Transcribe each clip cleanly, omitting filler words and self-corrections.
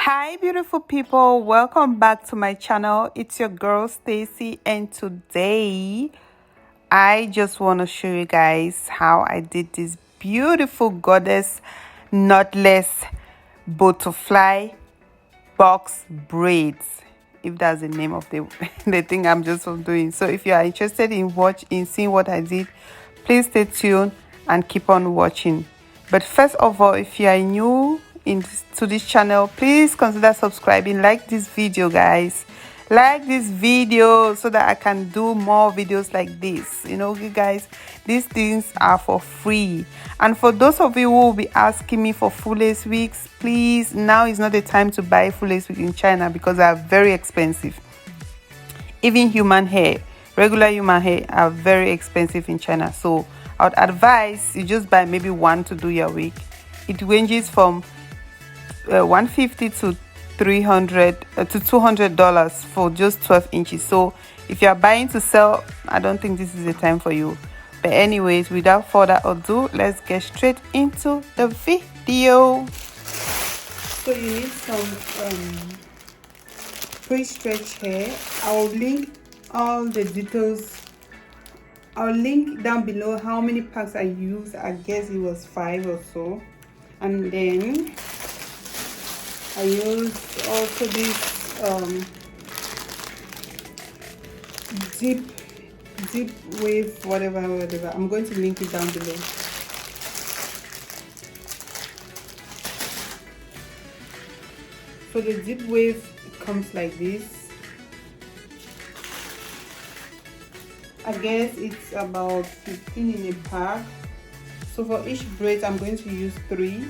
Hi beautiful people, welcome back to my channel. It's your girl Stacy, and today I just want to show you guys how I did this beautiful goddess knotless butterfly box braids, if that's the name of the the thing I'm just doing. So if you are interested in seeing what I did, please stay tuned and keep on watching. But first of all, if you are new to this channel, please consider subscribing. Like this video, guys, like this video so that I can do more videos like this. You know, you guys, these things are for free. And for those of you who will be asking me for full lace wigs, please, now is not the time to buy full lace wig in China because they are very expensive. Even human hair, regular human hair, are very expensive in China. So I would advise you just buy maybe one to do your wig. It ranges from $150 to $300 to $200 for just 12 inches. So if you are buying to sell, I don't think this is the time for you. But anyways, without further ado, let's get straight into the video. So you need some pre-stretch hair. I'll link all the details. I'll link down below how many packs I used. I guess it was 5 or so. And then I used also this zip wave, whatever. I'm going to link it down below. So the zip wave comes like this. I guess it's about 15 in a pack. So for each braid I'm going to use 3,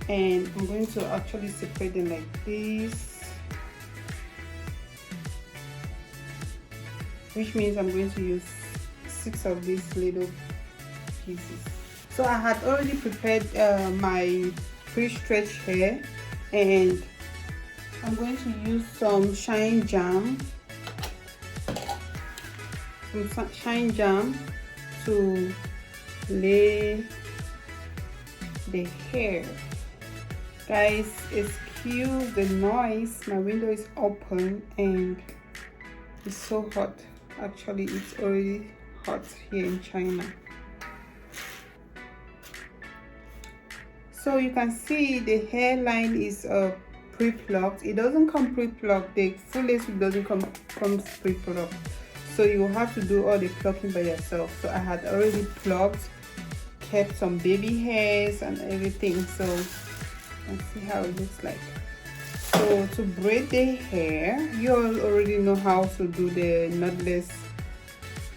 and I'm going to actually separate them like this, which means I'm going to use 6 of these little pieces. So I had already prepared my pre-stretch hair, and I'm going to use some shine jam, to lay the hair. Guys, excuse the noise, my window is open and it's so hot. Actually, it's already hot here in China. So you can see the hairline is pre-plucked. It doesn't come pre-plucked. The full lace wig doesn't come pre-plucked. So you will have to do all the plucking by yourself. So I had already plucked, kept some baby hairs and everything. So let's see how it looks like. So to braid the hair, you all already know how to do the knotless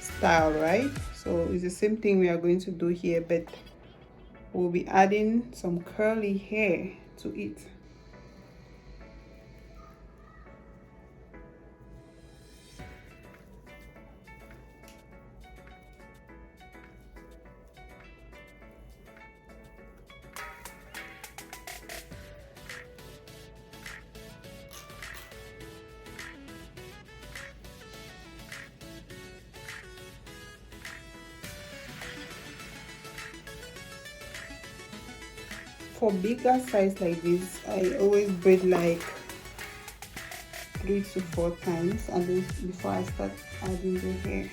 style, right? So it's the same thing we are going to do here, but we'll be adding some curly hair to it. For bigger size like this, I always braid like 3 to 4 times, and then before I start adding the hair.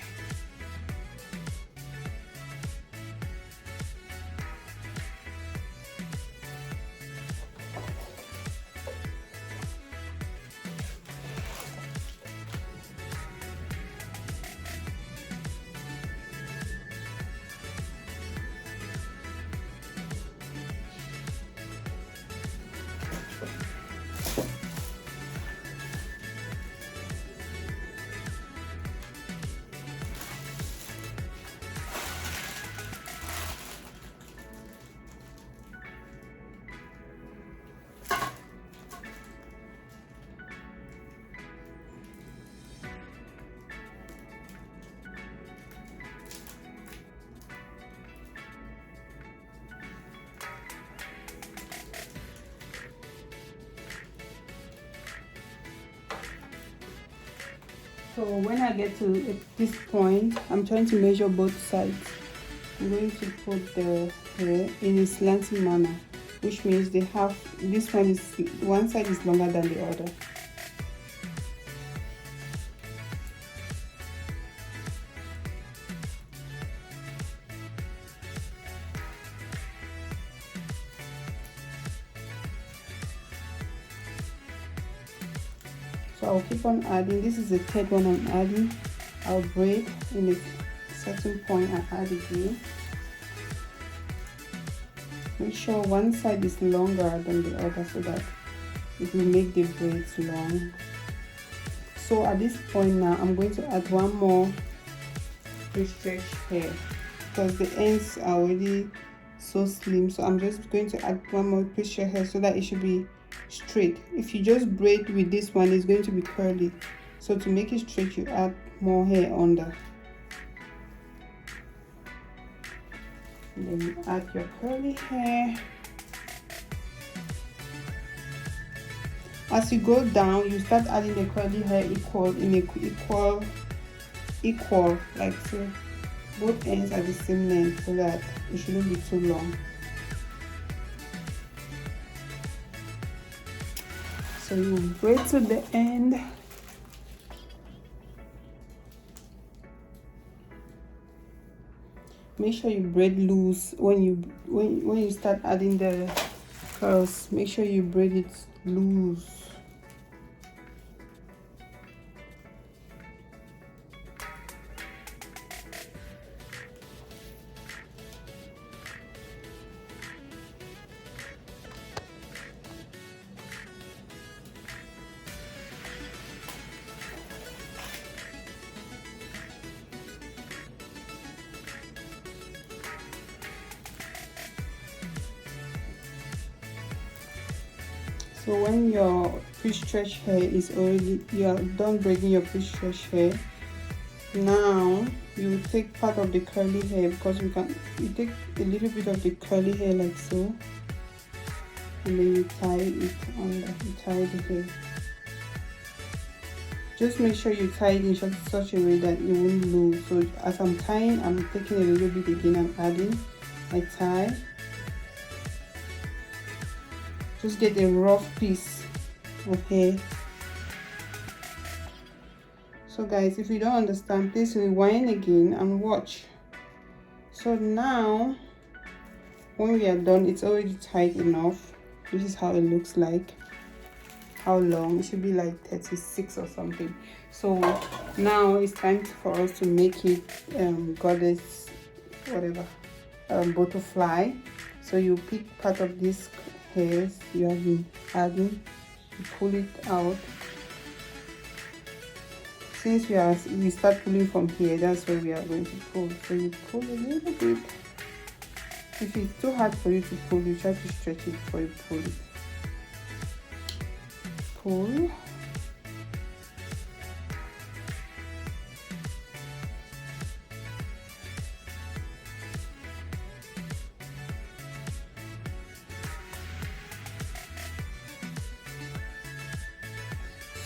So when I get to this point, I'm trying to measure both sides. I'm going to put the hair in a slanting manner. which means they have, this one side is longer than the other. So I'll keep on adding. This is the third one I'm adding. I'll braid in a certain point and add again. Make sure one side is longer than the other so that it will make the braids long. So at this point now, I'm going to add one more pre-stretch hair because the ends are already so slim. So I'm just going to add one more pre-stretch hair so that it should be straight. If you just braid with this one, it's going to be curly. So to make it straight, you add more hair under. And then you add your curly hair. As you go down, you start adding the curly hair equal, like so. Both ends are the same length so that it shouldn't be too long. So you braid to the end. Make sure you braid loose when you start adding the curls. Make sure you braid it loose. So when your pre-stretch hair is already, you are done braiding your pre-stretch hair, now you take part of the curly hair, because you take a little bit of the curly hair like so, and then you tie it under, you tie the hair. Just make sure you tie it in such a way that it won't lose. So as I'm tying, I'm taking a little bit again, I'm adding, I tie. Just get a rough piece of hair. So guys, if you don't understand, please rewind again and watch. So now when we are done, it's already tight enough. This is how it looks like. How long? It should be like 36 or something. So now it's time for us to make it goddess, whatever, butterfly. So you pick part of this hairs you have been adding, you pull it out. Since we start pulling from here, that's where we are going to pull. So you pull a little bit. If it's too hard for you to pull, you try to stretch it before you pull it. Pull.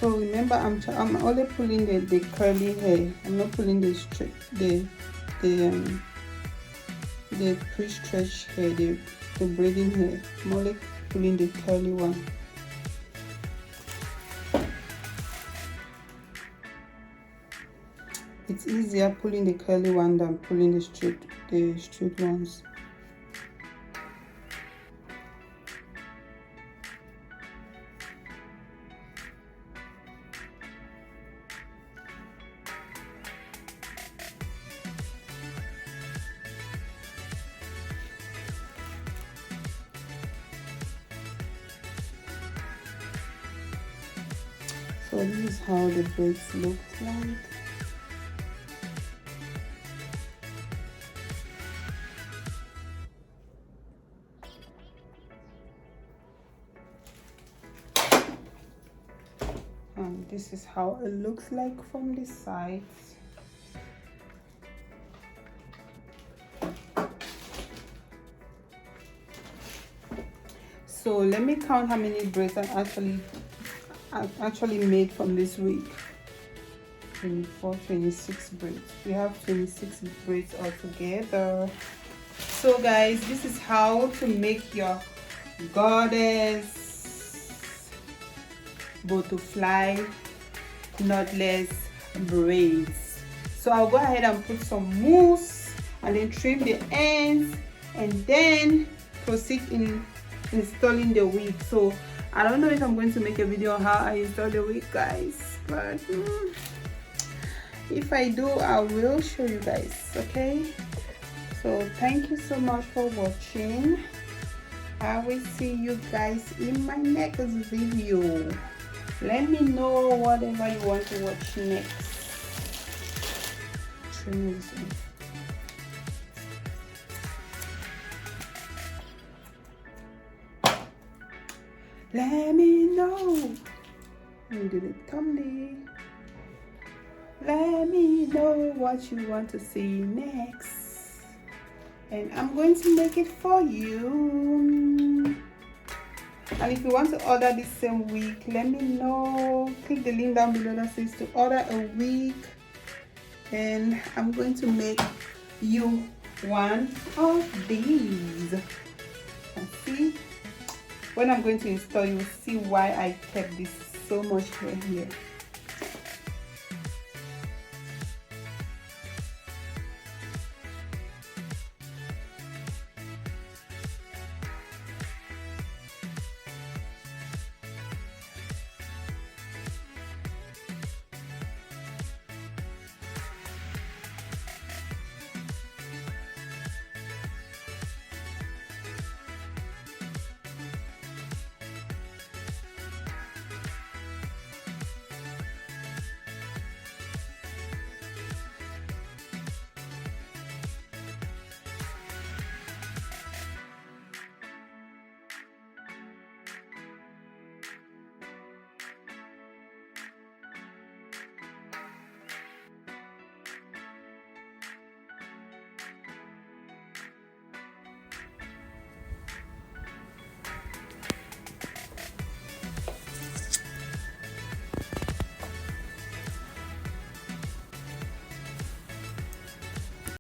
So remember, I'm only pulling the curly hair. I'm not pulling the pre-stretch hair, the braiding hair. I'm only pulling the curly one. It's easier pulling the curly one than pulling the straight ones. So this is how the braids look like. And this is how it looks like from the sides. So let me count how many braids I've actually made from this wig. 24, 26 braids. We have 26 braids altogether. So guys, this is how to make your Goddess Butterfly knotless braids. So I'll go ahead and put some mousse and then trim the ends and then proceed in installing the wig. So I don't know if I'm going to make a video on how I install the wig, guys, but if I do, I will show you guys. Okay, so thank you so much for watching. I will see you guys in my next video. Let me know whatever you want to watch next. Trim this one. Let me know. Let me do the thumbnail. Let me know what you want to see next, and I'm going to make it for you. And if you want to order this same wig, let me know. Click the link down below that says to order a wig, and I'm going to make you one of these. And see, when I'm going to install, you will see why I kept this so much hair here.